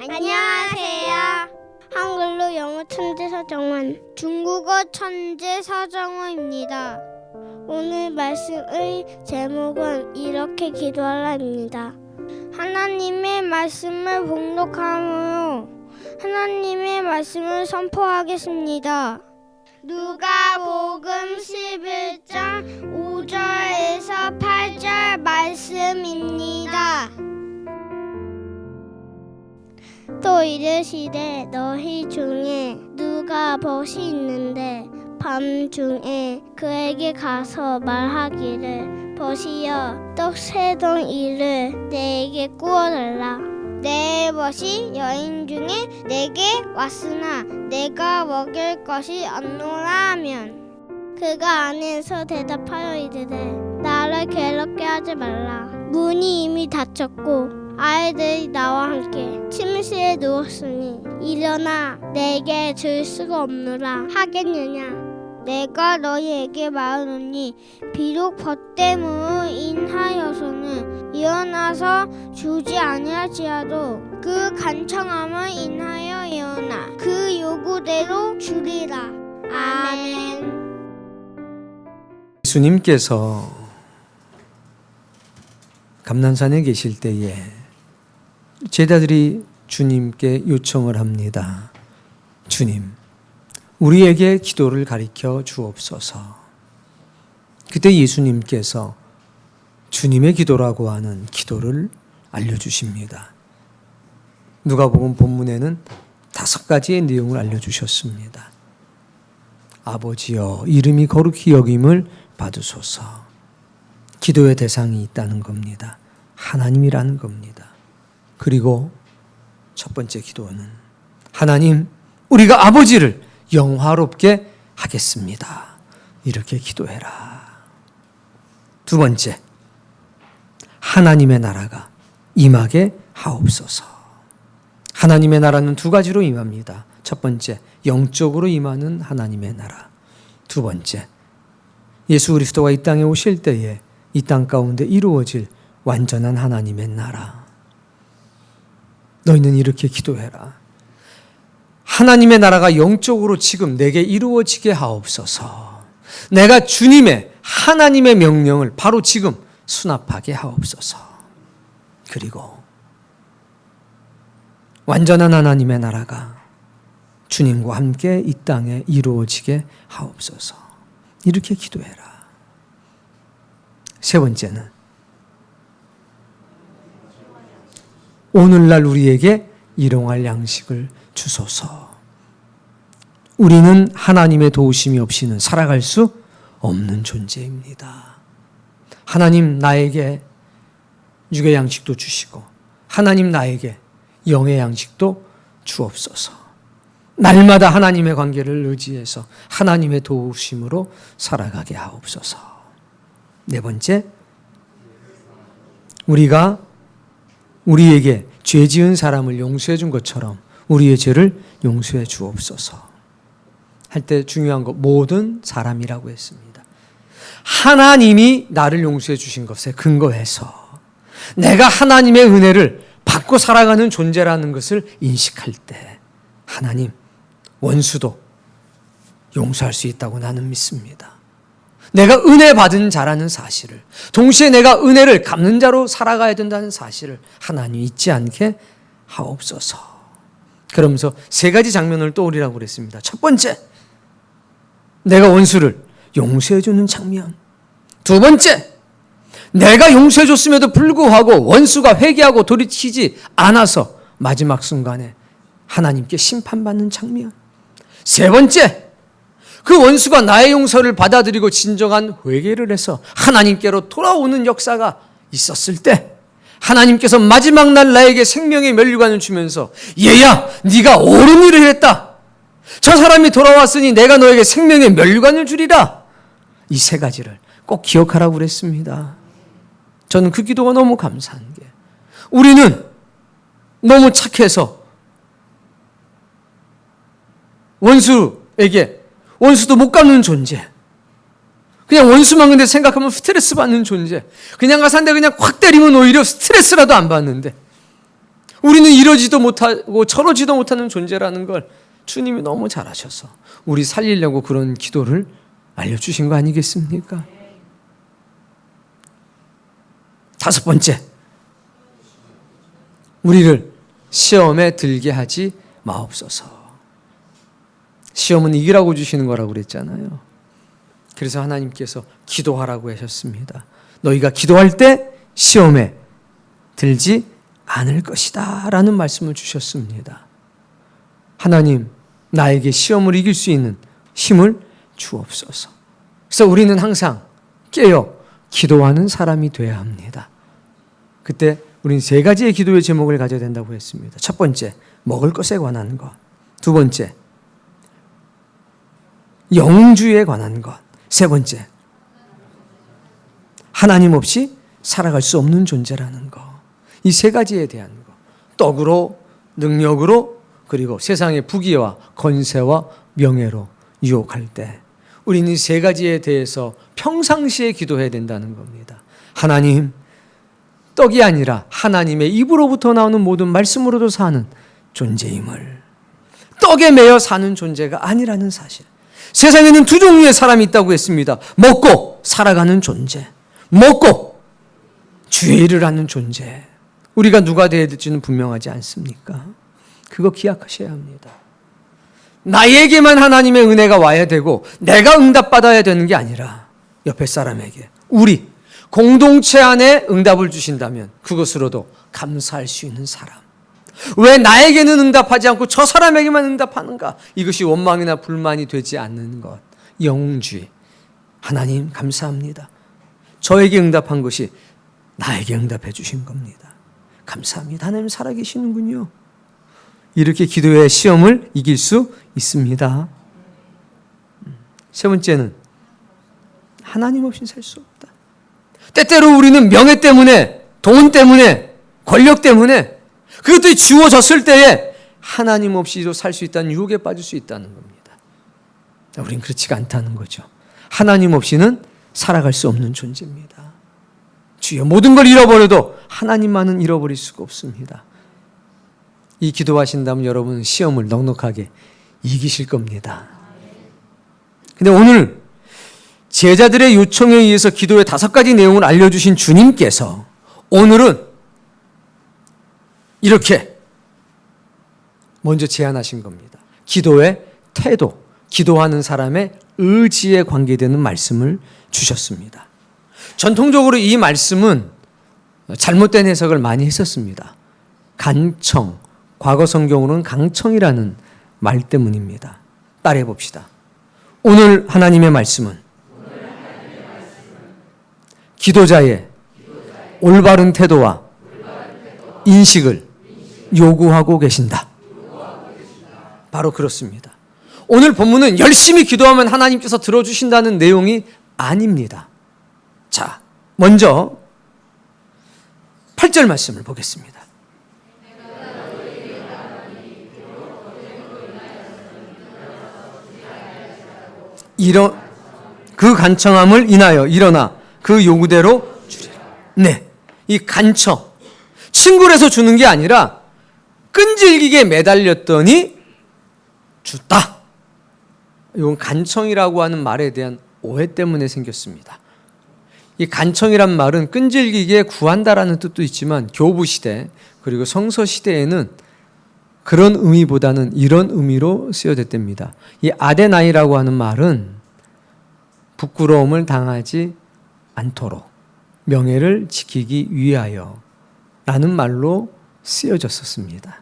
안녕하세요. 한글로 영어 천재 서정원, 중국어 천재 서정원입니다. 오늘 말씀의 제목은 이렇게 기도하라입니다. 하나님의 말씀을 봉독하며 하나님의 말씀을 선포하겠습니다. 누가복음 11장 5절에서 8절 말씀입니다. 또 이르시되 너희 중에 누가 벗이 있는데 밤중에 그에게 가서 말하기를 벗이여 떡 세 덩이를 내게 구워달라. 내 벗이 여인 중에 내게 왔으나 내가 먹일 것이 없노라 하면 그가 안에서 대답하여 이르되 나를 괴롭게 하지 말라. 문이 이미 닫혔고 아이들이 나와 함께 침실에 누웠으니 일어나 내게 줄 수가 없노라 하겠느냐. 내가 너희에게 말하노니 비록 벗됨으로 인하여서는 일어나서 주지 아니할지라도 그 간청함을 인하여 일어나 그 요구대로 주리라. 아멘. 예수님께서 감난산에 계실 때에 제자들이 주님께 요청을 합니다. 주님, 우리에게 기도를 가르쳐 주옵소서. 그때 예수님께서 주님의 기도라고 하는 기도를 알려주십니다. 누가복음 본문에는 5가지의 내용을 알려주셨습니다. 아버지여, 이름이 거룩히 여김을 받으소서. 기도의 대상이 있다는 겁니다. 하나님이라는 겁니다. 그리고 첫 번째 기도는 하나님, 우리가 아버지를 영화롭게 하겠습니다. 이렇게 기도해라. 두 번째, 하나님의 나라가 임하게 하옵소서. 하나님의 나라는 2가지로 임합니다. 첫 번째, 영적으로 임하는 하나님의 나라. 두 번째, 예수 그리스도가 이 땅에 오실 때에 이 땅 가운데 이루어질 완전한 하나님의 나라. 너희는 이렇게 기도해라. 하나님의 나라가 영적으로 지금 내게 이루어지게 하옵소서. 내가 주님의 하나님의 명령을 바로 지금 수납하게 하옵소서. 그리고 완전한 하나님의 나라가 주님과 함께 이 땅에 이루어지게 하옵소서. 이렇게 기도해라. 세 번째는 오늘날 우리에게 일용할 양식을 주소서. 우리는 하나님의 도우심이 없이는 살아갈 수 없는 존재입니다. 하나님 나에게 육의 양식도 주시고 하나님 나에게 영의 양식도 주옵소서. 날마다 하나님의 관계를 의지해서 하나님의 도우심으로 살아가게 하옵소서. 네 번째, 우리가 우리에게 죄 지은 사람을 용서해 준 것처럼 우리의 죄를 용서해 주옵소서. 할 때 중요한 거 모든 사람이라고 했습니다. 하나님이 나를 용서해 주신 것에 근거해서 내가 하나님의 은혜를 받고 살아가는 존재라는 것을 인식할 때 하나님, 원수도 용서할 수 있다고 나는 믿습니다. 내가 은혜 받은 자라는 사실을, 동시에 내가 은혜를 갚는 자로 살아가야 된다는 사실을 하나님 잊지 않게 하옵소서. 그러면서 3가지 장면을 떠올리라고 그랬습니다. 첫 번째, 내가 원수를 용서해 주는 장면. 두 번째, 내가 용서해 줬음에도 불구하고 원수가 회개하고 돌이키지 않아서 마지막 순간에 하나님께 심판받는 장면. 세 번째, 그 원수가 나의 용서를 받아들이고 진정한 회개를 해서 하나님께로 돌아오는 역사가 있었을 때 하나님께서 마지막 날 나에게 생명의 면류관을 주면서 얘야, 네가 옳은 일을 했다. 저 사람이 돌아왔으니 내가 너에게 생명의 면류관을 주리라. 이 3가지를 꼭 기억하라고 그랬습니다. 저는 그 기도가 너무 감사한 게, 우리는 너무 착해서 원수도 못 갚는 존재, 그냥 원수만 근데 생각하면 스트레스 받는 존재, 그냥 가서 한 대 그냥 확 때리면 오히려 스트레스라도 안 받는데, 우리는 이러지도 못하고 저러지도 못하는 존재라는 걸 주님이 너무 잘 아셔서 우리 살리려고 그런 기도를 알려주신 거 아니겠습니까? 다섯 번째, 우리를 시험에 들게 하지 마옵소서. 시험은 이기라고 주시는 거라고 그랬잖아요. 그래서 하나님께서 기도하라고 하셨습니다. 너희가 기도할 때 시험에 들지 않을 것이다 라는 말씀을 주셨습니다. 하나님, 나에게 시험을 이길 수 있는 힘을 주옵소서. 그래서 우리는 항상 깨어 기도하는 사람이 되어야 합니다. 그때 우리는 세 가지의 기도의 제목을 가져야 된다고 했습니다. 첫 번째, 먹을 것에 관한 것. 두 번째, 영주에 관한 것. 세 번째, 하나님 없이 살아갈 수 없는 존재라는 것. 이 세 가지에 대한 것. 떡으로, 능력으로, 그리고 세상의 부귀와 권세와 명예로 유혹할 때 우리는 이 세 가지에 대해서 평상시에 기도해야 된다는 겁니다. 하나님, 떡이 아니라 하나님의 입으로부터 나오는 모든 말씀으로도 사는 존재임을, 떡에 매여 사는 존재가 아니라는 사실. 세상에는 두 종류의 사람이 있다고 했습니다. 먹고 살아가는 존재, 먹고 주의 일을 하는 존재. 우리가 누가 되어야 될지는 분명하지 않습니까? 그거 기억하셔야 합니다. 나에게만 하나님의 은혜가 와야 되고 내가 응답받아야 되는 게 아니라 옆에 사람에게, 우리 공동체 안에 응답을 주신다면 그것으로도 감사할 수 있는 사람. 왜 나에게는 응답하지 않고 저 사람에게만 응답하는가? 이것이 원망이나 불만이 되지 않는 것. 영웅주의. 하나님 감사합니다. 저에게 응답한 것이 나에게 응답해 주신 겁니다. 감사합니다. 하나님 살아계시는군요. 이렇게 기도의 시험을 이길 수 있습니다. 세 번째는 하나님 없이 살 수 없다. 때때로 우리는 명예 때문에, 돈 때문에, 권력 때문에 그것들이 주어졌을 때에 하나님 없이도 살 수 있다는 유혹에 빠질 수 있다는 겁니다. 우린 그렇지가 않다는 거죠. 하나님 없이는 살아갈 수 없는 존재입니다. 주여, 모든 걸 잃어버려도 하나님만은 잃어버릴 수가 없습니다. 이 기도하신다면 여러분 시험을 넉넉하게 이기실 겁니다. 근데 오늘 제자들의 요청에 의해서 기도의 5가지 내용을 알려주신 주님께서 오늘은 이렇게 먼저 제안하신 겁니다. 기도의 태도, 기도하는 사람의 의지에 관계되는 말씀을 주셨습니다. 전통적으로 이 말씀은 잘못된 해석을 많이 했었습니다. 간청, 과거 성경으로는 강청이라는 말 때문입니다. 따라해 봅시다. 오늘 하나님의 말씀은 기도자의 올바른 태도와 인식을 요구하고 계신다. 바로 그렇습니다. 오늘 본문은 열심히 기도하면 하나님께서 들어주신다는 내용이 아닙니다. 자, 먼저 8절 말씀을 보겠습니다. 그 간청함을 인하여 일어나 그 요구대로 주리라. 네, 이 간청, 친구를 해서 주는 게 아니라 끈질기게 매달렸더니 줬다. 이건 간청이라고 하는 말에 대한 오해 때문에 생겼습니다. 이 간청이란 말은 끈질기게 구한다라는 뜻도 있지만 교부 시대 그리고 성서 시대에는 그런 의미보다는 이런 의미로 쓰여졌답니다. 이 아데나이라고 하는 말은 부끄러움을 당하지 않도록 명예를 지키기 위하여 라는 말로 쓰여졌었습니다.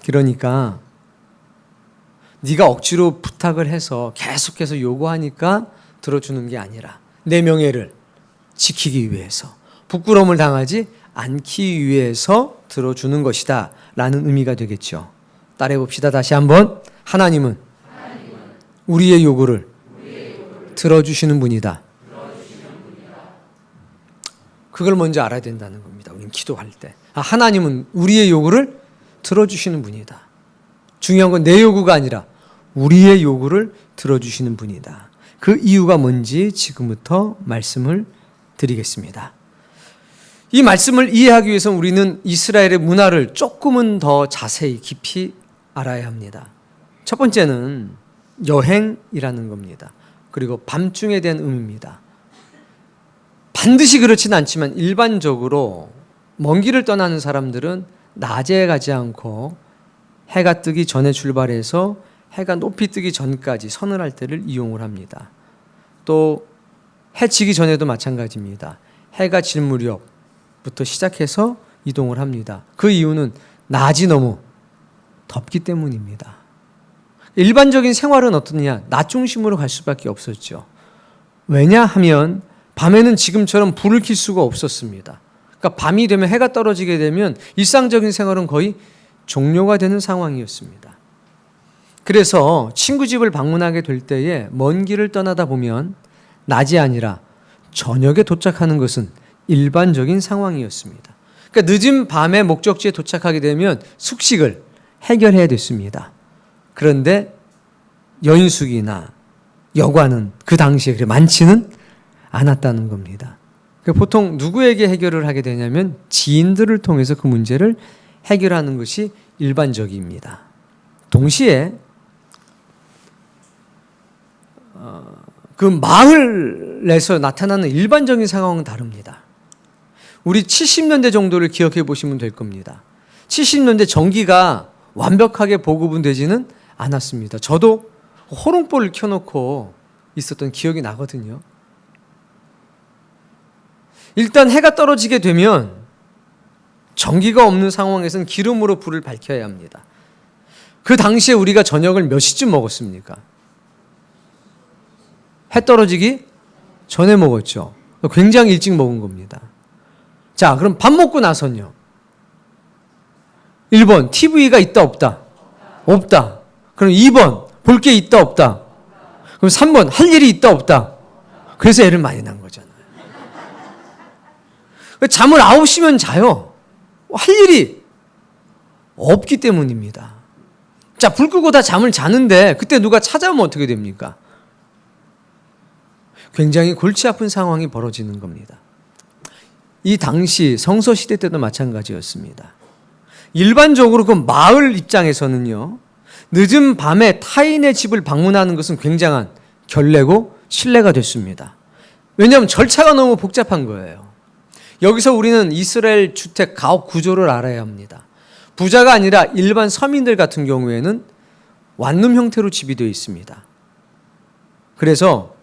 그러니까 네가 억지로 부탁을 해서 계속해서 요구하니까 들어주는 게 아니라 내 명예를 지키기 위해서, 부끄러움을 당하지 않기 위해서 들어주는 것이다 라는 의미가 되겠죠. 따라해 봅시다. 다시 한번. 하나님은 우리의 요구를 들어주시는 분이다. 그걸 먼저 알아야 된다는 겁니다. 우리는 기도할 때. 하나님은 우리의 요구를 들어주시는 분이다. 중요한 건 내 요구가 아니라 우리의 요구를 들어주시는 분이다. 그 이유가 뭔지 지금부터 말씀을 드리겠습니다. 이 말씀을 이해하기 위해서 우리는 이스라엘의 문화를 조금은 더 자세히 깊이 알아야 합니다. 첫 번째는 여행이라는 겁니다. 그리고 밤중에 대한 의미입니다. 반드시 그렇지는 않지만 일반적으로 먼 길을 떠나는 사람들은 낮에 가지 않고 해가 뜨기 전에 출발해서 해가 높이 뜨기 전까지 서늘할 때를 이용을 합니다. 또 해 지기 전에도 마찬가지입니다. 해가 질 무렵부터 시작해서 이동을 합니다. 그 이유는 낮이 너무 덥기 때문입니다. 일반적인 생활은 어떠냐? 낮 중심으로 갈 수밖에 없었죠. 왜냐하면 밤에는 지금처럼 불을 켤 수가 없었습니다. 그러니까 밤이 되면, 해가 떨어지게 되면 일상적인 생활은 거의 종료가 되는 상황이었습니다. 그래서 친구 집을 방문하게 될 때에 먼 길을 떠나다 보면 낮이 아니라 저녁에 도착하는 것은 일반적인 상황이었습니다. 그러니까 늦은 밤에 목적지에 도착하게 되면 숙식을 해결해야 됐습니다. 그런데 여인숙이나 여관은 그 당시에 그렇게 많지는 않았다는 겁니다. 그러니까 보통 누구에게 해결을 하게 되냐면 지인들을 통해서 그 문제를 해결하는 것이 일반적입니다. 동시에 그 마을에서 나타나는 일반적인 상황은 다릅니다. 우리 70년대 정도를 기억해 보시면 될 겁니다. 70년대 전기가 완벽하게 보급은 되지는 않았습니다. 저도 호롱불을 켜놓고 있었던 기억이 나거든요. 일단 해가 떨어지게 되면 전기가 없는 상황에서는 기름으로 불을 밝혀야 합니다. 그 당시에 우리가 저녁을 몇 시쯤 먹었습니까? 해 떨어지기 전에 먹었죠. 굉장히 일찍 먹은 겁니다. 자, 그럼 밥 먹고 나선요. 1번, TV가 있다 없다? 없다. 그럼 2번, 볼 게 있다 없다? 그럼 3번, 할 일이 있다 없다? 그래서 애를 많이 낳은 거잖아요. 잠을 9시면 자요. 할 일이 없기 때문입니다. 자, 불 끄고 다 잠을 자는데 그때 누가 찾아오면 어떻게 됩니까? 굉장히 골치 아픈 상황이 벌어지는 겁니다. 이 당시 성서시대 때도 마찬가지였습니다. 일반적으로 그 마을 입장에서는요, 늦은 밤에 타인의 집을 방문하는 것은 굉장한 결례고 신뢰가 됐습니다. 왜냐하면 절차가 너무 복잡한 거예요. 여기서 우리는 이스라엘 주택 가옥 구조를 알아야 합니다. 부자가 아니라 일반 서민들 같은 경우에는 완룸 형태로 집이 되어 있습니다. 그래서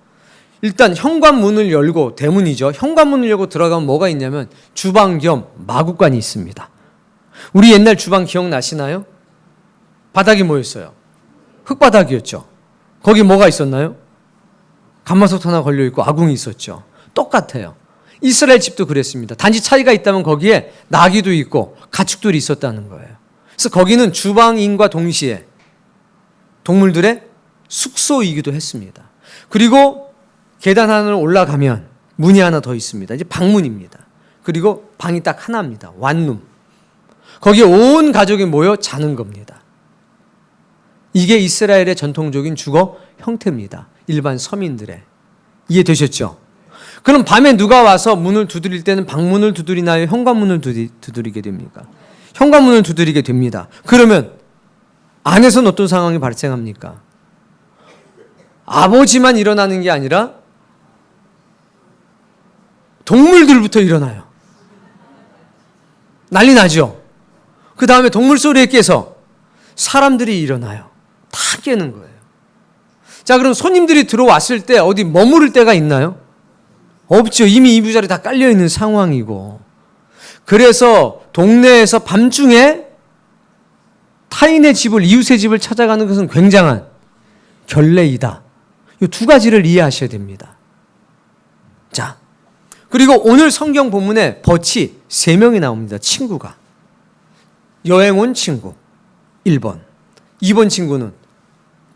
일단 현관문을 열고, 대문이죠. 현관문을 열고 들어가면 뭐가 있냐면 주방 겸 마구간이 있습니다. 우리 옛날 주방 기억나시나요? 바닥이 뭐였어요? 흙바닥이었죠. 거기 뭐가 있었나요? 가마솥 하나 걸려있고 아궁이 있었죠. 똑같아요. 이스라엘 집도 그랬습니다. 단지 차이가 있다면 거기에 나귀도 있고 가축들이 있었다는 거예요. 그래서 거기는 주방인과 동시에 동물들의 숙소이기도 했습니다. 그리고 계단 하나를 올라가면 문이 하나 더 있습니다. 이제 방문입니다. 그리고 방이 딱 하나입니다. 완룸. 거기에 온 가족이 모여 자는 겁니다. 이게 이스라엘의 전통적인 주거 형태입니다. 일반 서민들의. 이해되셨죠? 그럼 밤에 누가 와서 문을 두드릴 때는 방문을 두드리나요? 현관문을 두드리게 됩니까? 현관문을 두드리게 됩니다. 그러면 안에서는 어떤 상황이 발생합니까? 아버지만 일어나는 게 아니라 동물들부터 일어나요. 난리 나죠? 그 다음에 동물 소리에 깨서 사람들이 일어나요. 다 깨는 거예요. 자, 그럼 손님들이 들어왔을 때 어디 머무를 데가 있나요? 없죠. 이미 이부자리 다 깔려있는 상황이고. 그래서 동네에서 밤중에 타인의 집을, 이웃의 집을 찾아가는 것은 굉장한 결례이다. 이 두 가지를 이해하셔야 됩니다. 자, 그리고 오늘 성경 본문에 벗이 3명이 나옵니다. 친구가. 여행 온 친구 1번. 2번 친구는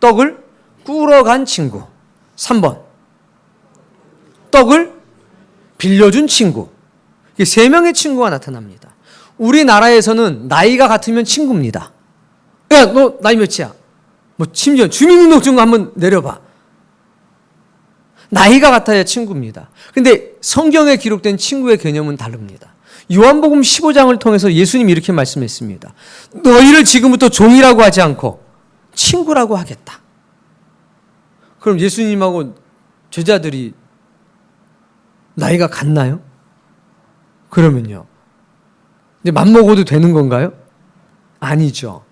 떡을 꾸러 간 친구. 3번. 떡을 빌려준 친구. 이게 3명의 친구가 나타납니다. 우리나라에서는 나이가 같으면 친구입니다. 야, 너 나이 몇이야? 뭐 심지어 주민등록증 한번 내려봐. 나이가 같아야 친구입니다. 근데 성경에 기록된 친구의 개념은 다릅니다. 요한복음 15장을 통해서 예수님이 이렇게 말씀했습니다. 너희를 지금부터 종이라고 하지 않고 친구라고 하겠다. 그럼 예수님하고 제자들이 나이가 같나요? 그러면요, 이제 맘먹어도 되는 건가요? 아니죠.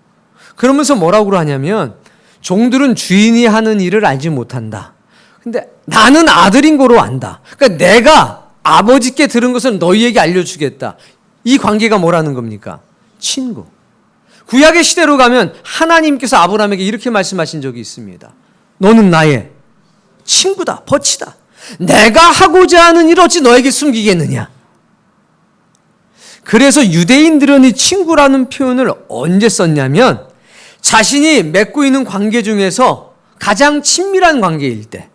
그러면서 뭐라고 하냐면 종들은 주인이 하는 일을 알지 못한다. 근데 나는 아들인 거로 안다. 그러니까 내가 아버지께 들은 것을 너희에게 알려주겠다. 이 관계가 뭐라는 겁니까? 친구. 구약의 시대로 가면 하나님께서 아브라함에게 이렇게 말씀하신 적이 있습니다. 너는 나의 친구다, 버치다. 내가 하고자 하는 일 어찌 너에게 숨기겠느냐. 그래서 유대인들은 이 친구라는 표현을 언제 썼냐면 자신이 맺고 있는 관계 중에서 가장 친밀한 관계일 때,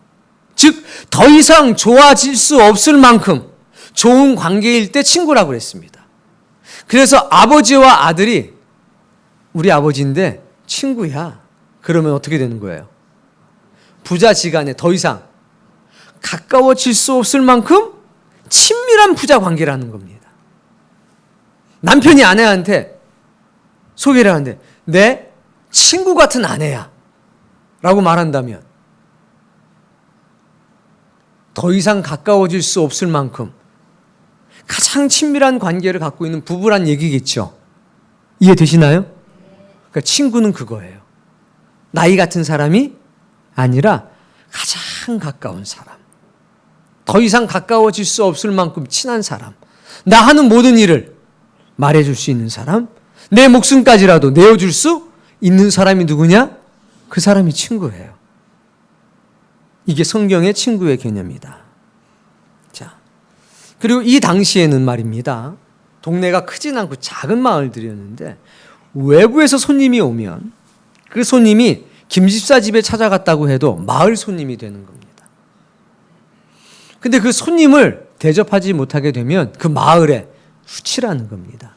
즉 더 이상 좋아질 수 없을 만큼 좋은 관계일 때 친구라고 그랬습니다. 그래서 아버지와 아들이 우리 아버지인데 친구야. 그러면 어떻게 되는 거예요? 부자지간에 더 이상 가까워질 수 없을 만큼 친밀한 부자 관계라는 겁니다. 남편이 아내한테 소개를 하는데 내 친구 같은 아내야 라고 말한다면 더 이상 가까워질 수 없을 만큼 가장 친밀한 관계를 갖고 있는 부부란 얘기겠죠. 이해되시나요? 그러니까 친구는 그거예요. 나이 같은 사람이 아니라 가장 가까운 사람. 더 이상 가까워질 수 없을 만큼 친한 사람. 나 하는 모든 일을 말해줄 수 있는 사람. 내 목숨까지라도 내어줄 수 있는 사람이 누구냐? 그 사람이 친구예요. 이게 성경의 친구의 개념이다. 자, 그리고 이 당시에는 말입니다. 동네가 크진 않고 작은 마을들이었는데 외부에서 손님이 오면 그 손님이 김집사 집에 찾아갔다고 해도 마을 손님이 되는 겁니다. 근데 그 손님을 대접하지 못하게 되면 그 마을에 후치라는 겁니다.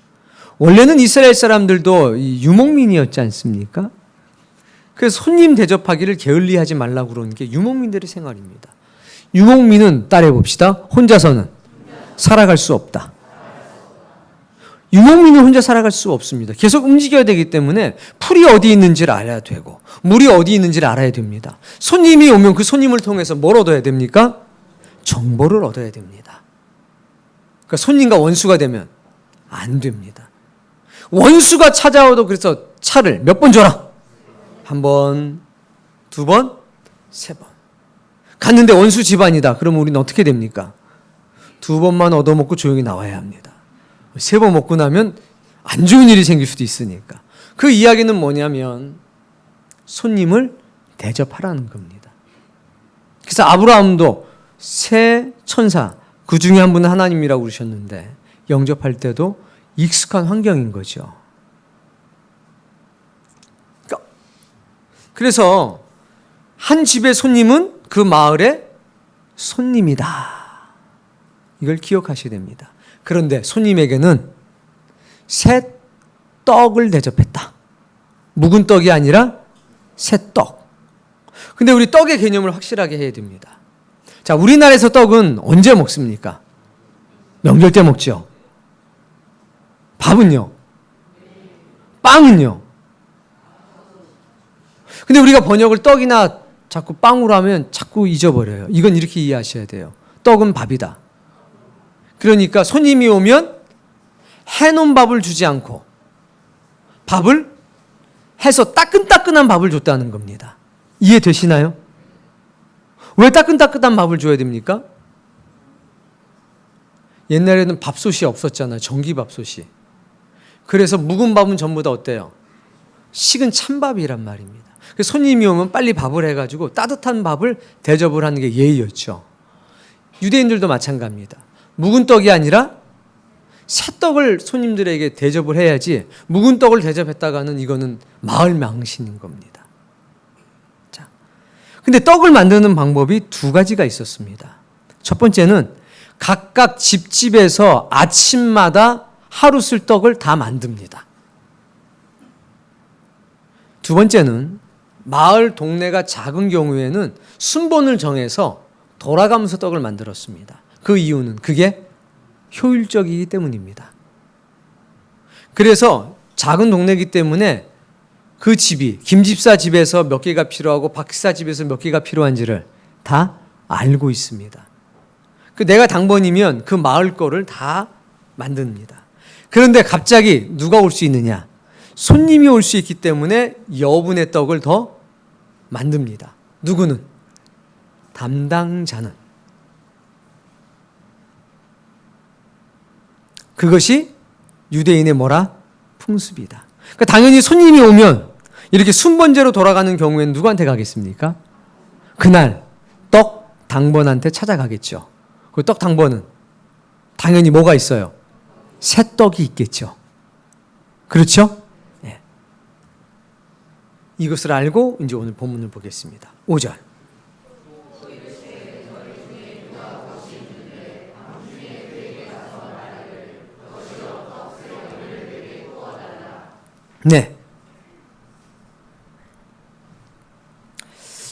원래는 이스라엘 사람들도 유목민이었지 않습니까? 그래서 손님 대접하기를 게을리하지 말라고 그러는 게 유목민들의 생활입니다. 유목민은 따라해 봅시다. 혼자서는 살아갈 수 없다. 유목민은 혼자 살아갈 수 없습니다. 계속 움직여야 되기 때문에 풀이 어디 있는지를 알아야 되고 물이 어디 있는지를 알아야 됩니다. 손님이 오면 그 손님을 통해서 뭘 얻어야 됩니까? 정보를 얻어야 됩니다. 그러니까 손님과 원수가 되면 안 됩니다. 원수가 찾아와도 그래서 차를 몇 번 줘라? 한 번, 두 번, 세 번. 갔는데 원수 집안이다. 그러면 우리는 어떻게 됩니까? 두 번만 얻어먹고 조용히 나와야 합니다. 세 번 먹고 나면 안 좋은 일이 생길 수도 있으니까. 그 이야기는 뭐냐면 손님을 대접하라는 겁니다. 그래서 아브라함도 세 천사, 그 중에 한 분은 하나님이라고 그러셨는데 영접할 때도 익숙한 환경인 거죠. 그래서 한 집의 손님은 그 마을의 손님이다. 이걸 기억하셔야 됩니다. 그런데 손님에게는 새 떡을 대접했다. 묵은 떡이 아니라 새 떡. 근데 우리 떡의 개념을 확실하게 해야 됩니다. 자, 우리나라에서 떡은 언제 먹습니까? 명절 때 먹죠. 밥은요? 빵은요? 근데 우리가 번역을 떡이나 자꾸 빵으로 하면 자꾸 잊어버려요. 이건 이렇게 이해하셔야 돼요. 떡은 밥이다. 그러니까 손님이 오면 해놓은 밥을 주지 않고 밥을 해서 따끈따끈한 밥을 줬다는 겁니다. 이해되시나요? 왜 따끈따끈한 밥을 줘야 됩니까? 옛날에는 밥솥이 없었잖아요. 전기밥솥이. 그래서 묵은 밥은 전부 다 어때요? 식은 찬밥이란 말입니다. 그래서 손님이 오면 빨리 밥을 해가지고 따뜻한 밥을 대접을 하는 게 예의였죠. 유대인들도 마찬가지입니다. 묵은 떡이 아니라 새 떡을 손님들에게 대접을 해야지 묵은 떡을 대접했다가는 이거는 마을 망신인 겁니다. 자, 근데 떡을 만드는 방법이 두 가지가 있었습니다. 첫 번째는 각각 집집에서 아침마다 하루 쓸 떡을 다 만듭니다. 두 번째는 마을 동네가 작은 경우에는 순번을 정해서 돌아가면서 떡을 만들었습니다. 그 이유는 그게 효율적이기 때문입니다. 그래서 작은 동네이기 때문에 그 집이 김 집사 집에서 몇 개가 필요하고 박 집사 집에서 몇 개가 필요한지를 다 알고 있습니다. 내가 당번이면 그 마을 거를 다 만듭니다. 그런데 갑자기 누가 올 수 있느냐? 손님이 올 수 있기 때문에 여분의 떡을 더 만듭니다. 누구는? 담당자는. 그것이 유대인의 뭐라? 풍습이다. 그러니까 당연히 손님이 오면 이렇게 순번제로 돌아가는 경우에는 누구한테 가겠습니까? 그날 떡 당번한테 찾아가겠죠. 그 떡 당번은 당연히 뭐가 있어요? 새 떡이 있겠죠. 그렇죠? 네. 이것을 알고 이제 오늘 본문을 보겠습니다. 5절. 네.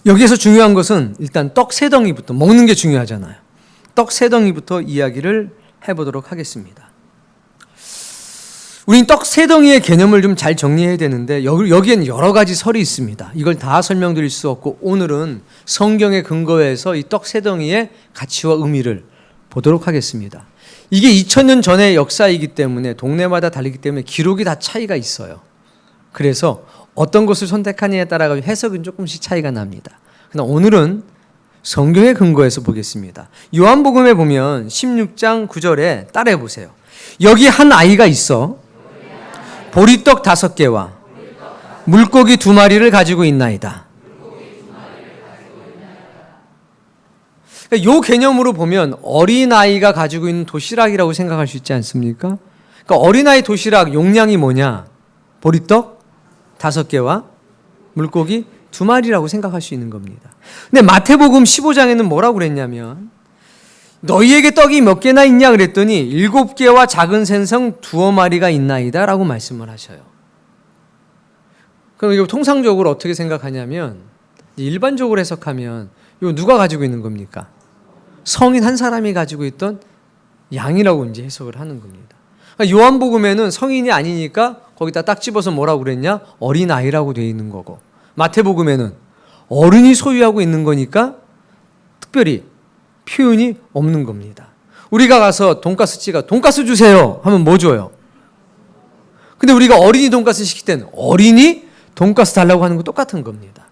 여기에서 중요한 것은 일단 떡 세 덩이부터 먹는 게 중요하잖아요. 떡 세 덩이부터 이야기를 해보도록 하겠습니다. 우린 떡 세 덩이의 개념을 좀 잘 정리해야 되는데 여기엔 여러 가지 설이 있습니다. 이걸 다 설명드릴 수 없고 오늘은 성경의 근거에서 이 떡 세 덩이의 가치와 의미를 보도록 하겠습니다. 이게 2000년 전의 역사이기 때문에 동네마다 다르기 때문에 기록이 다 차이가 있어요. 그래서 어떤 것을 선택하느냐에 따라 해석은 조금씩 차이가 납니다. 그러나 오늘은 성경의 근거에서 보겠습니다. 요한복음에 보면 16장 9절에 따라해 보세요. 여기 한 아이가 있어 보리떡 5개와 물고기 2마리를 가지고 있나이다. 이 개념으로 보면 어린아이가 가지고 있는 도시락이라고 생각할 수 있지 않습니까? 그러니까 어린아이 도시락 용량이 뭐냐? 보리떡 5개와 물고기 2마리라고 생각할 수 있는 겁니다. 근데 마태복음 15장에는 뭐라고 그랬냐면 너희에게 떡이 몇 개나 있냐 그랬더니 7개와 작은 생선 2마리가 있나이다 라고 말씀을 하셔요. 그럼 이거 통상적으로 어떻게 생각하냐면 일반적으로 해석하면 이거 누가 가지고 있는 겁니까? 성인 한 사람이 가지고 있던 양이라고 이제 해석을 하는 겁니다. 요한복음에는 성인이 아니니까 거기다 딱 집어서 뭐라고 그랬냐? 어린아이라고 되어 있는 거고 마태복음에는 어른이 소유하고 있는 거니까 특별히 표현이 없는 겁니다. 우리가 가서 돈가스집가 돈가스 주세요 하면 뭐 줘요? 근데 우리가 어린이 돈가스 시킬 때는 어린이 돈가스 달라고 하는 거 똑같은 겁니다.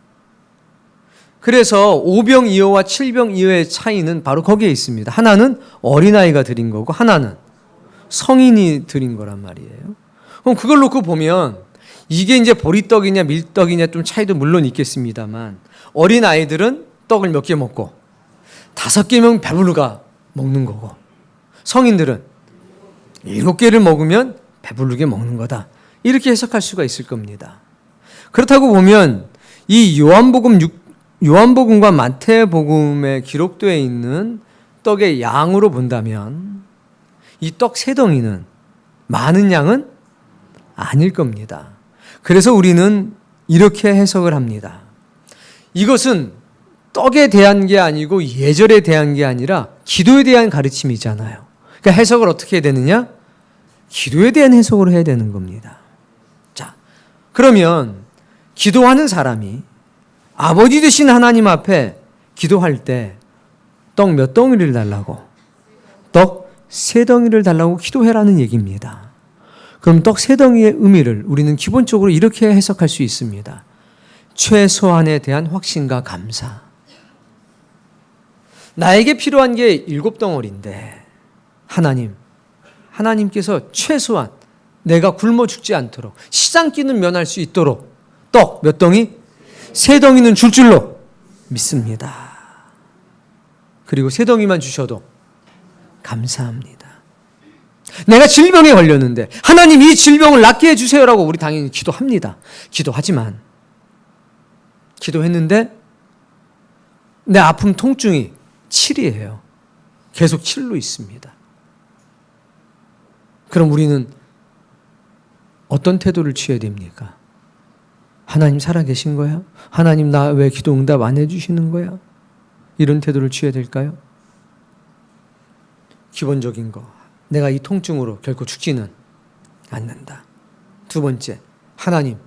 그래서 5병 2호와 7병 2호의 차이는 바로 거기에 있습니다. 하나는 어린아이가 드린 거고 하나는 성인이 드린 거란 말이에요. 그럼 그걸 놓고 보면 이게 이제 보리떡이냐 밀떡이냐 좀 차이도 물론 있겠습니다만 어린아이들은 떡을 몇 개 먹고 5개면 배부르가 먹는 거고 성인들은 7개를 먹으면 배부르게 먹는 거다. 이렇게 해석할 수가 있을 겁니다. 그렇다고 보면 이 요한복음과 마태복음에 기록되어 있는 떡의 양으로 본다면 이 떡 세 덩이는 많은 양은 아닐 겁니다. 그래서 우리는 이렇게 해석을 합니다. 이것은 떡에 대한 게 아니고 예절에 대한 게 아니라 기도에 대한 가르침이잖아요. 그러니까 해석을 어떻게 해야 되느냐? 기도에 대한 해석으로 해야 되는 겁니다. 자, 그러면 기도하는 사람이 아버지 되신 하나님 앞에 기도할 때 떡 몇 덩이를 달라고? 떡 3덩이를 달라고 기도해라는 얘기입니다. 그럼 떡 3덩이의 의미를 우리는 기본적으로 이렇게 해석할 수 있습니다. 최소한에 대한 확신과 감사. 나에게 필요한 게 7덩어리인데 하나님께서 최소한 내가 굶어 죽지 않도록 시장기는 면할 수 있도록 떡 몇 덩이? 3덩이는 줄 줄로 믿습니다. 그리고 3덩이만 주셔도 감사합니다. 내가 질병에 걸렸는데 하나님 이 질병을 낫게 해주세요라고 우리 당연히 기도합니다. 기도하지만 기도했는데 내 아픔 통증이 7이에요. 계속 7로 있습니다. 그럼 우리는 어떤 태도를 취해야 됩니까? 하나님 살아계신 거야? 하나님 나 왜 기도 응답 안 해주시는 거야? 이런 태도를 취해야 될까요? 기본적인 거, 내가 이 통증으로 결코 죽지는 않는다. 두 번째, 하나님,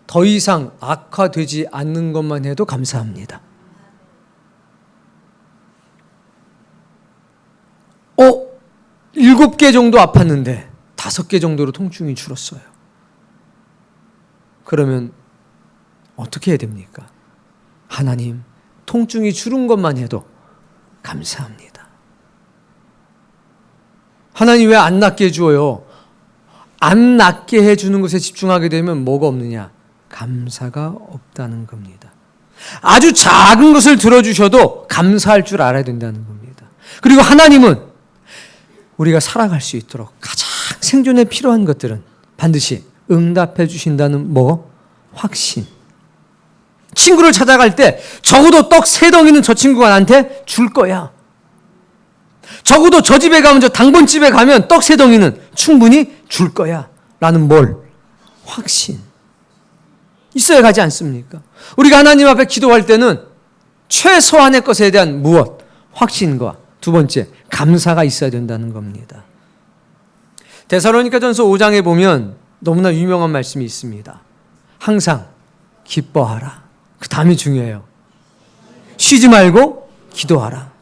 더 이상 악화되지 않는 것만 해도 감사합니다. 7개 정도 아팠는데 5개 정도로 통증이 줄었어요. 그러면 어떻게 해야 됩니까? 하나님, 통증이 줄은 것만 해도 감사합니다. 하나님 왜 안 낫게 해줘요? 안 낫게 해주는 것에 집중하게 되면 뭐가 없느냐? 감사가 없다는 겁니다. 아주 작은 것을 들어주셔도 감사할 줄 알아야 된다는 겁니다. 그리고 하나님은 우리가 살아갈 수 있도록 가장 생존에 필요한 것들은 반드시 응답해 주신다는 확신. 친구를 찾아갈 때 적어도 떡 3덩이는 저 친구가 나한테 줄 거야. 적어도 저 집에 가면, 저 당번집에 가면 떡 3덩이는 충분히 줄 거야. 라는 확신. 있어야 가지 않습니까? 우리가 하나님 앞에 기도할 때는 최소한의 것에 대한 확신과 두 번째, 감사가 있어야 된다는 겁니다. 데살로니가전서 5장에 보면 너무나 유명한 말씀이 있습니다. 항상 기뻐하라. 그 다음이 중요해요. 쉬지 말고 기도하라.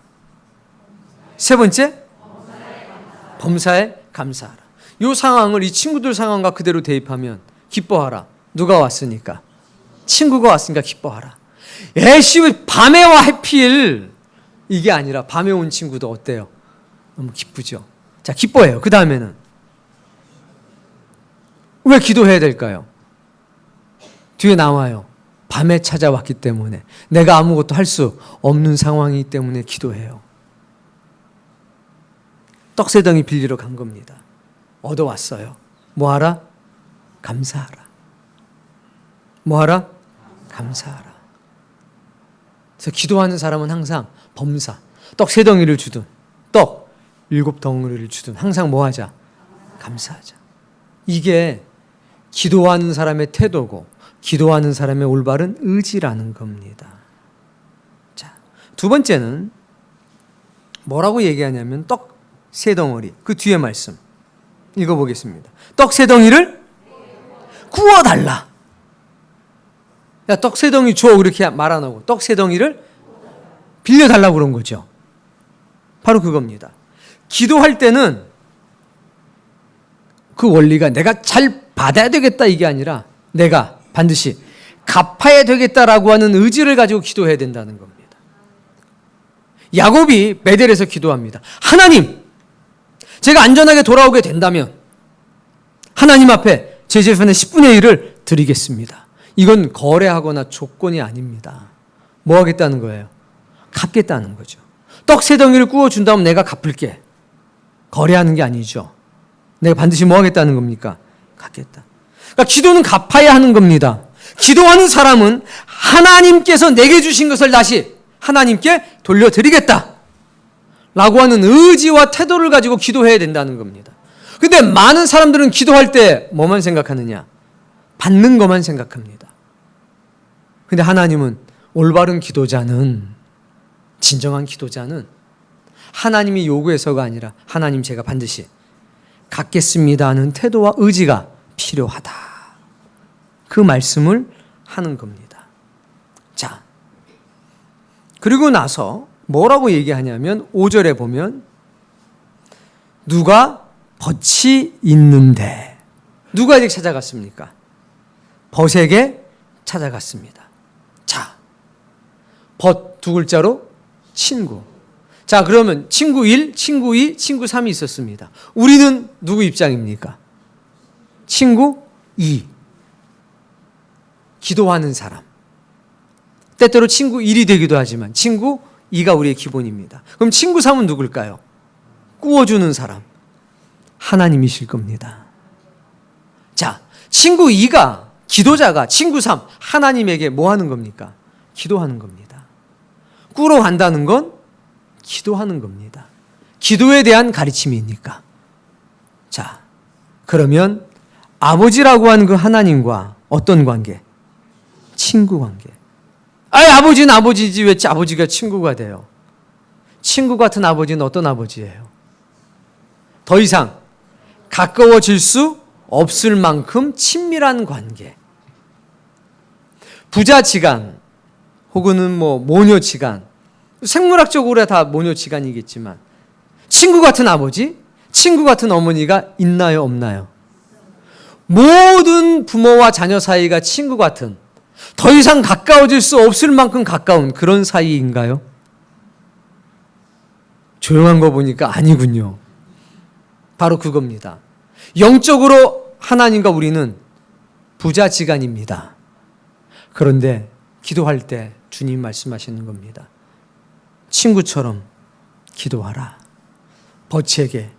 세 번째, 범사에 감사하라. 이 상황을 이 친구들 상황과 그대로 대입하면 기뻐하라. 누가 왔으니까? 친구가 왔으니까 기뻐하라. 밤에 와 하필 이게 아니라 밤에 온 친구도 어때요? 너무 기쁘죠. 자, 기뻐해요. 그 다음에는 왜 기도해야 될까요? 뒤에 나와요. 밤에 찾아왔기 때문에, 내가 아무것도 할 수 없는 상황이기 때문에 기도해요. 떡새덩이 빌리러 간 겁니다. 얻어왔어요. 뭐하라? 감사하라. 뭐하라? 감사하라. 그래서 기도하는 사람은 항상 범사, 떡 3덩이를 주든 떡 7덩이를 주든 항상 뭐하자? 감사하자. 이게 기도하는 사람의 태도고 기도하는 사람의 올바른 의지라는 겁니다. 자, 두 번째는 뭐라고 얘기하냐면 떡 3덩어리, 그 뒤에 말씀 읽어보겠습니다. 떡 3덩이를 구워달라. 야, 떡 3덩이 줘, 그렇게 말 안 하고 떡 3덩이를 빌려달라고 그런 거죠. 바로 그겁니다. 기도할 때는 그 원리가 내가 잘 받아야 되겠다 이게 아니라 내가 반드시 갚아야 되겠다라고 하는 의지를 가지고 기도해야 된다는 겁니다. 야곱이 베델에서 기도합니다. 하나님, 제가 안전하게 돌아오게 된다면 하나님 앞에 제 재산의 10분의 1을 드리겠습니다. 이건 거래하거나 조건이 아닙니다. 뭐 하겠다는 거예요? 갚겠다는 거죠. 떡 3덩이를 구워준 다음 내가 갚을게. 거래하는 게 아니죠. 내가 반드시 뭐 하겠다는 겁니까? 갚겠다. 그러니까 기도는 갚아야 하는 겁니다. 기도하는 사람은 하나님께서 내게 주신 것을 다시 하나님께 돌려드리겠다 라고 하는 의지와 태도를 가지고 기도해야 된다는 겁니다. 근데 많은 사람들은 기도할 때 뭐만 생각하느냐? 받는 것만 생각합니다. 근데 하나님은 올바른 기도자는, 진정한 기도자는 하나님이 요구해서가 아니라 하나님, 제가 반드시 갚겠습니다 하는 태도와 의지가 필요하다. 그 말씀을 하는 겁니다. 자, 그리고 나서 뭐라고 얘기하냐면 5절에 보면 누가 벗이 있는데, 누가 이제 찾아갔습니까? 벗에게 찾아갔습니다. 자, 벗 두 글자로 친구. 자, 그러면 친구 1, 친구 2, 친구 3이 있었습니다. 우리는 누구 입장입니까? 친구 2. 기도하는 사람. 때때로 친구 1이 되기도 하지만 친구 2가 우리의 기본입니다. 그럼 친구 3은 누굴까요? 구워주는 사람. 하나님이실 겁니다. 자, 친구 2가, 기도자가 친구 3, 하나님에게 뭐 하는 겁니까? 기도하는 겁니다. 꾸러 간다는 건 기도하는 겁니다. 기도에 대한 가르침이니까. 자, 그러면 아버지라고 하는 그 하나님과 어떤 관계? 친구 관계. 아버지는 아버지지 왜 아버지가 친구가 돼요? 친구 같은 아버지는 어떤 아버지예요? 더 이상 가까워질 수 없을 만큼 친밀한 관계. 부자지간 혹은 모녀지간, 생물학적으로 다 모녀지간이겠지만 친구 같은 아버지, 친구 같은 어머니가 있나요, 없나요? 모든 부모와 자녀 사이가 친구 같은, 더 이상 가까워질 수 없을 만큼 가까운 그런 사이인가요? 조용한 거 보니까 아니군요. 바로 그겁니다. 영적으로 하나님과 우리는 부자지간입니다. 그런데 기도할 때 주님 말씀하시는 겁니다. 친구처럼 기도하라. 버치에게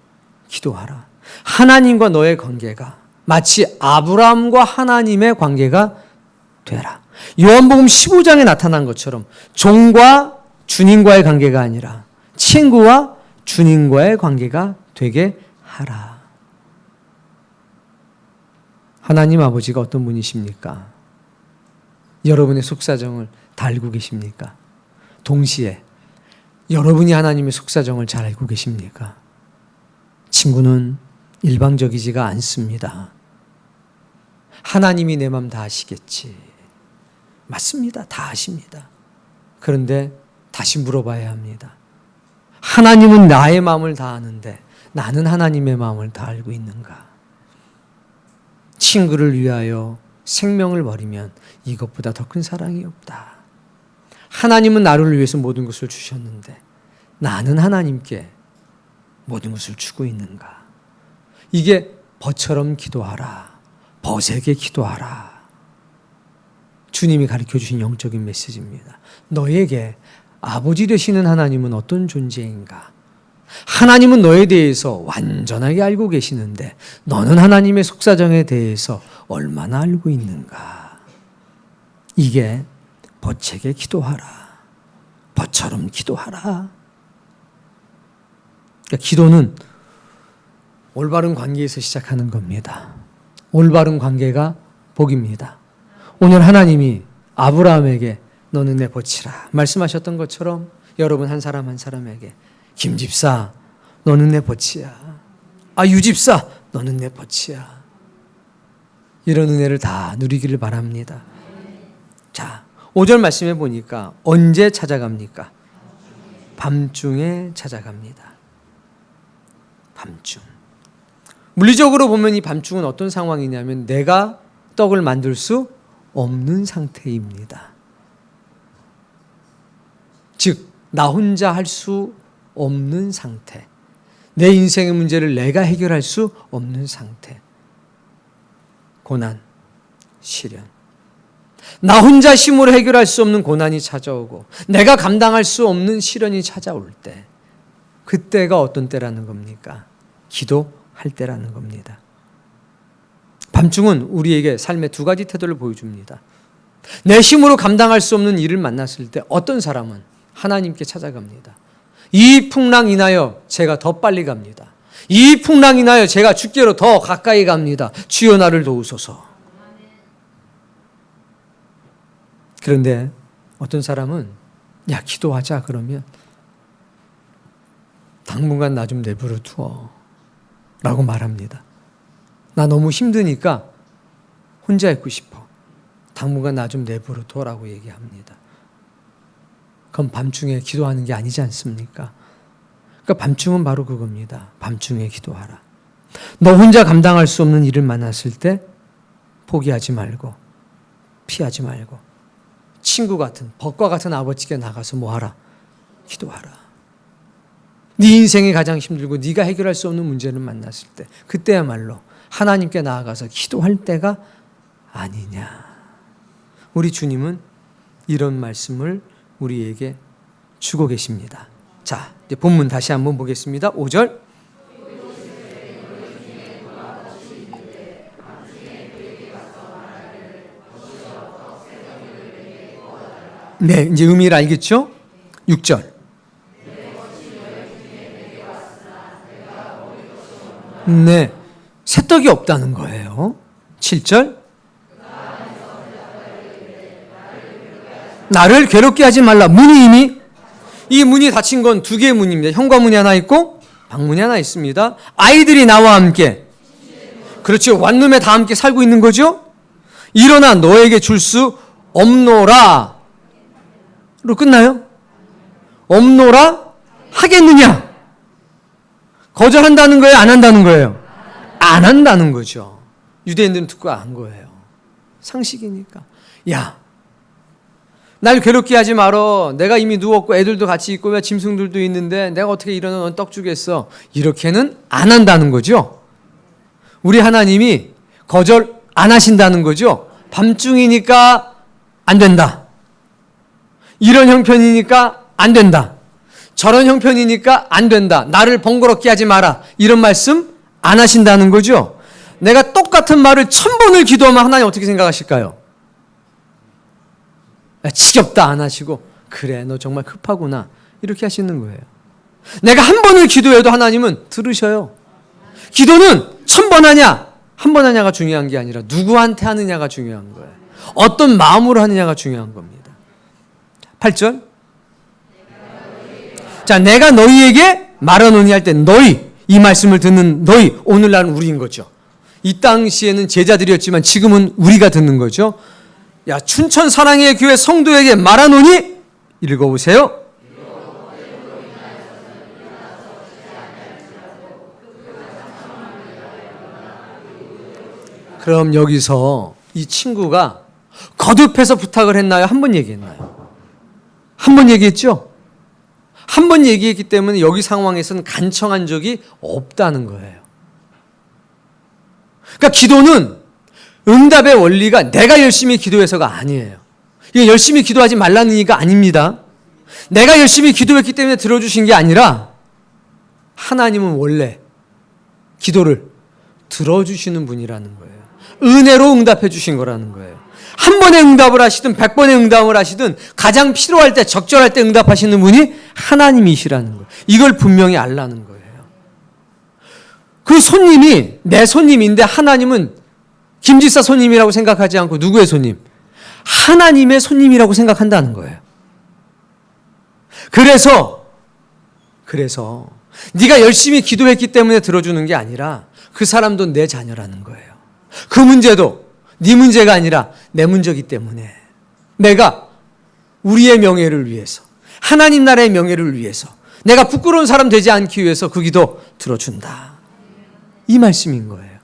기도하라. 하나님과 너의 관계가 마치 아브라함과 하나님의 관계가 되라. 요한복음 15장에 나타난 것처럼 종과 주님과의 관계가 아니라 친구와 주님과의 관계가 되게 하라. 하나님 아버지가 어떤 분이십니까? 여러분의 속사정을 다 알고 계십니까? 동시에 여러분이 하나님의 속사정을 잘 알고 계십니까? 친구는 일방적이지가 않습니다. 하나님이 내 마음 다 아시겠지. 맞습니다. 다 아십니다. 그런데 다시 물어봐야 합니다. 하나님은 나의 마음을 다 아는데 나는 하나님의 마음을 다 알고 있는가? 친구를 위하여 생명을 버리면 이것보다 더 큰 사랑이 없다. 하나님은 나를 위해서 모든 것을 주셨는데 나는 하나님께 모든 것을 주고 있는가? 이게 벗처럼 기도하라. 벗에게 기도하라. 주님이 가르쳐 주신 영적인 메시지입니다. 너에게 아버지 되시는 하나님은 어떤 존재인가? 하나님은 너에 대해서 완전하게 알고 계시는데 너는 하나님의 속사정에 대해서 얼마나 알고 있는가? 이게 벗에게 기도하라. 벗처럼 기도하라. 그러니까 기도는 올바른 관계에서 시작하는 겁니다. 올바른 관계가 복입니다. 오늘 하나님이 아브라함에게 너는 내 벗이라 말씀하셨던 것처럼 여러분 한 사람 한 사람에게 김집사 너는 내 벗이야. 유집사 너는 내 벗이야. 이런 은혜를 다 누리기를 바랍니다. 자, 5절 말씀해 보니까 언제 찾아갑니까? 밤중에 찾아갑니다. 밤중. 물리적으로 보면 이 밤중은 어떤 상황이냐면 내가 떡을 만들 수 없는 상태입니다. 즉, 나 혼자 할 수 없는 상태. 내 인생의 문제를 내가 해결할 수 없는 상태. 고난, 시련. 나 혼자 힘으로 해결할 수 없는 고난이 찾아오고 내가 감당할 수 없는 시련이 찾아올 때, 그때가 어떤 때라는 겁니까? 기도할 때라는 겁니다. 밤중은 우리에게 삶의 두 가지 태도를 보여줍니다. 내 힘으로 감당할 수 없는 일을 만났을 때 어떤 사람은 하나님께 찾아갑니다. 이 풍랑 인하여 제가 더 빨리 갑니다. 이 풍랑 인하여 제가 주께로 더 가까이 갑니다. 주여 나를 도우소서. 그런데 어떤 사람은 야 기도하자 그러면 당분간 나 좀 내버려 두어 라고 말합니다. 나 너무 힘드니까 혼자 있고 싶어. 당분간 나 좀 내버려 둬라고 얘기합니다. 그럼 밤중에 기도하는 게 아니지 않습니까? 그러니까 밤중은 바로 그겁니다. 밤중에 기도하라. 너 혼자 감당할 수 없는 일을 만났을 때 포기하지 말고 피하지 말고 친구 같은 벗과 같은 아버지께 나가서 뭐하라? 기도하라. 네 인생이 가장 힘들고 네가 해결할 수 없는 문제를 만났을 때 그때야말로 하나님께 나아가서 기도할 때가 아니냐. 우리 주님은 이런 말씀을 우리에게 주고 계십니다. 자, 이제 본문 다시 한번 보겠습니다. 5절. 네, 이제 의미를 알겠죠? 6절. 네, 새떡이 없다는 거예요. 7절. 나를 괴롭게 하지 말라. 문이 이미, 이 문이 닫힌 건 두 개의 문입니다. 현관문이 하나 있고 방문이 하나 있습니다. 아이들이 나와 함께 그렇죠. 원룸에 다 함께 살고 있는 거죠. 일어나 너에게 줄 수 없노라 로 끝나요? 없노라 하겠느냐? 거절한다는 거예요? 안 한다는 거예요? 안 한다는 거죠. 유대인들은 듣고 안 거예요. 상식이니까. 야, 날 괴롭게 하지 말어. 내가 이미 누웠고 애들도 같이 있고 짐승들도 있는데 내가 어떻게 일어나 넌 떡 주겠어. 이렇게는 안 한다는 거죠. 우리 하나님이 거절 안 하신다는 거죠. 밤중이니까 안 된다. 이런 형편이니까 안 된다. 저런 형편이니까 안 된다. 나를 번거롭게 하지 마라. 이런 말씀 안 하신다는 거죠. 내가 똑같은 말을 1000번을 기도하면 하나님 어떻게 생각하실까요? 지겹다 안 하시고 그래 너 정말 급하구나 이렇게 하시는 거예요. 내가 한 번을 기도해도 하나님은 들으셔요. 기도는 1000번 하냐 1번 하냐가 중요한 게 아니라 누구한테 하느냐가 중요한 거예요. 어떤 마음으로 하느냐가 중요한 겁니다. 8절 자 내가 너희에게 말하노니 할 때 너희 이 말씀을 듣는 너희 오늘날은 우리인 거죠. 이 당시에는 제자들이었지만 지금은 우리가 듣는 거죠. 야 춘천 사랑의 교회 성도에게 말하노니 읽어보세요. 그럼 여기서 이 친구가 거듭해서 부탁을 했나요? 한 번 얘기했나요? 한 번 얘기했죠? 한 번 얘기했기 때문에 여기 상황에서는 간청한 적이 없다는 거예요. 그러니까 기도는 응답의 원리가 내가 열심히 기도해서가 아니에요. 이게 열심히 기도하지 말라는 얘기가 아닙니다. 내가 열심히 기도했기 때문에 들어주신 게 아니라 하나님은 원래 기도를 들어주시는 분이라는 거예요. 은혜로 응답해 주신 거라는 거예요. 한 번에 응답을 하시든 100번의 응답을 하시든 가장 필요할 때 적절할 때 응답하시는 분이 하나님이시라는 거예요. 이걸 분명히 알라는 거예요. 그 손님이 내 손님인데 하나님은 김지사 손님이라고 생각하지 않고 누구의 손님? 하나님의 손님이라고 생각한다는 거예요. 그래서 네가 열심히 기도했기 때문에 들어주는 게 아니라 그 사람도 내 자녀라는 거예요. 그 문제도 네 문제가 아니라 내 문제이기 때문에 내가 우리의 명예를 위해서 하나님 나라의 명예를 위해서 내가 부끄러운 사람 되지 않기 위해서 그 기도 들어준다. 이 말씀인 거예요.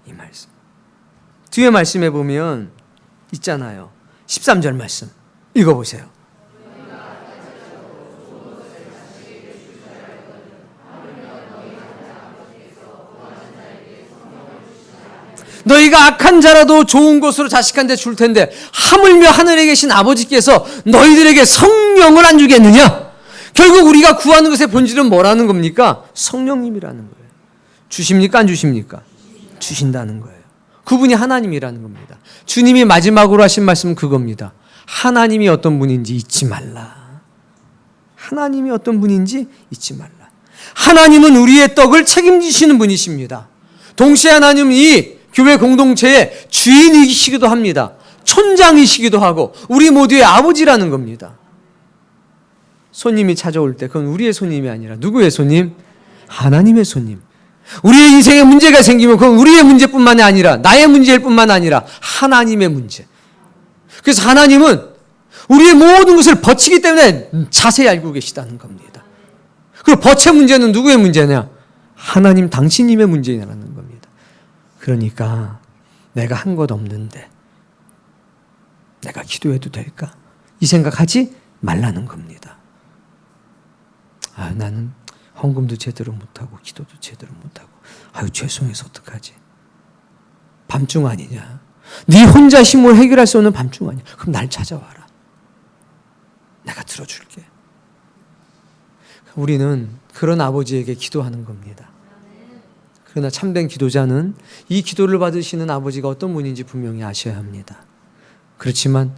이 말씀. 뒤에 말씀에 보면 있잖아요. 13절 말씀 읽어보세요. 너희가 악한 자라도 좋은 것으로 자식한테 줄 텐데 하물며 하늘에 계신 아버지께서 너희들에게 성령을 안 주겠느냐? 결국 우리가 구하는 것의 본질은 뭐라는 겁니까? 성령님이라는 거예요. 주십니까? 안 주십니까? 주신다는 거예요. 그분이 하나님이라는 겁니다. 주님이 마지막으로 하신 말씀은 그겁니다. 하나님이 어떤 분인지 잊지 말라. 하나님이 어떤 분인지 잊지 말라. 하나님은 우리의 떡을 책임지시는 분이십니다. 동시에 하나님은 이 교회 공동체의 주인이시기도 합니다. 촌장이시기도 하고 우리 모두의 아버지라는 겁니다. 손님이 찾아올 때 그건 우리의 손님이 아니라 누구의 손님? 하나님의 손님. 우리의 인생에 문제가 생기면 그건 우리의 문제뿐만이 아니라 나의 문제일 뿐만 아니라 하나님의 문제. 그래서 하나님은 우리의 모든 것을 버치기 때문에 자세히 알고 계시다는 겁니다. 그리고 버체 문제는 누구의 문제냐? 하나님 당신님의 문제라는 겁니다. 그러니까 내가 한 것 없는데 내가 기도해도 될까? 이 생각하지 말라는 겁니다. 나는 헌금도 제대로 못하고 기도도 제대로 못하고 죄송해서 어떡하지? 밤중 아니냐? 네 혼자 힘으로 해결할 수 없는 밤중 아니야? 그럼 날 찾아와라. 내가 들어줄게. 우리는 그런 아버지에게 기도하는 겁니다. 그러나 참된 기도자는 이 기도를 받으시는 아버지가 어떤 분인지 분명히 아셔야 합니다. 그렇지만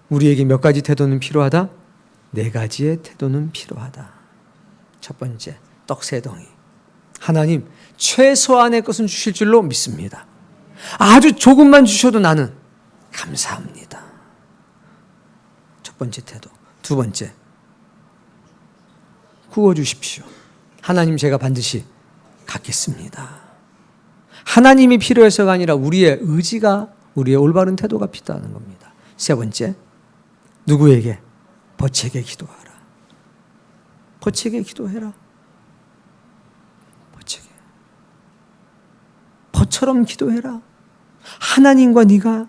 우리에게 몇 가지 태도는 필요하다? 4가지의 태도는 필요하다. 첫 번째, 떡 3덩이. 하나님 최소한의 것은 주실 줄로 믿습니다. 아주 조금만 주셔도 나는 감사합니다. 첫 번째 태도. 두 번째, 구워주십시오. 하나님 제가 반드시 갚겠습니다. 하나님이 필요해서가 아니라 우리의 의지가, 우리의 올바른 태도가 필요하다는 겁니다. 세 번째, 누구에게? 벗에게 기도하라. 벗에게 기도해라. 벗에게. 벗처럼 기도해라. 하나님과 네가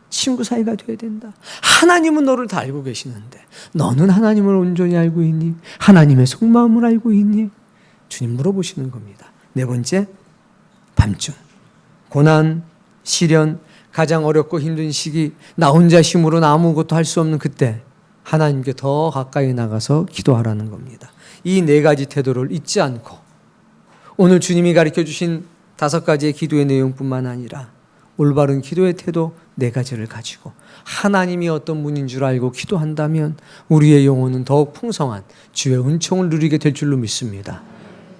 친구 사이가 되어야 된다. 하나님은 너를 다 알고 계시는데 너는 하나님을 온전히 알고 있니? 하나님의 속마음을 알고 있니? 주님 물어보시는 겁니다. 네 번째, 밤중 고난, 시련, 가장 어렵고 힘든 시기, 나 혼자 힘으로는 아무것도 할 수 없는 그때 하나님께 더 가까이 나가서 기도하라는 겁니다. 이 네 가지 태도를 잊지 않고 오늘 주님이 가르쳐 주신 5가지의 기도의 내용뿐만 아니라 올바른 기도의 태도 4가지를 가지고 하나님이 어떤 분인 줄 알고 기도한다면 우리의 영혼은 더욱 풍성한 주의 은총을 누리게 될 줄로 믿습니다.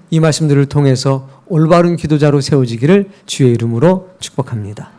이 말씀들을 통해서 올바른 기도자로 세워지기를 주의 이름으로 축복합니다.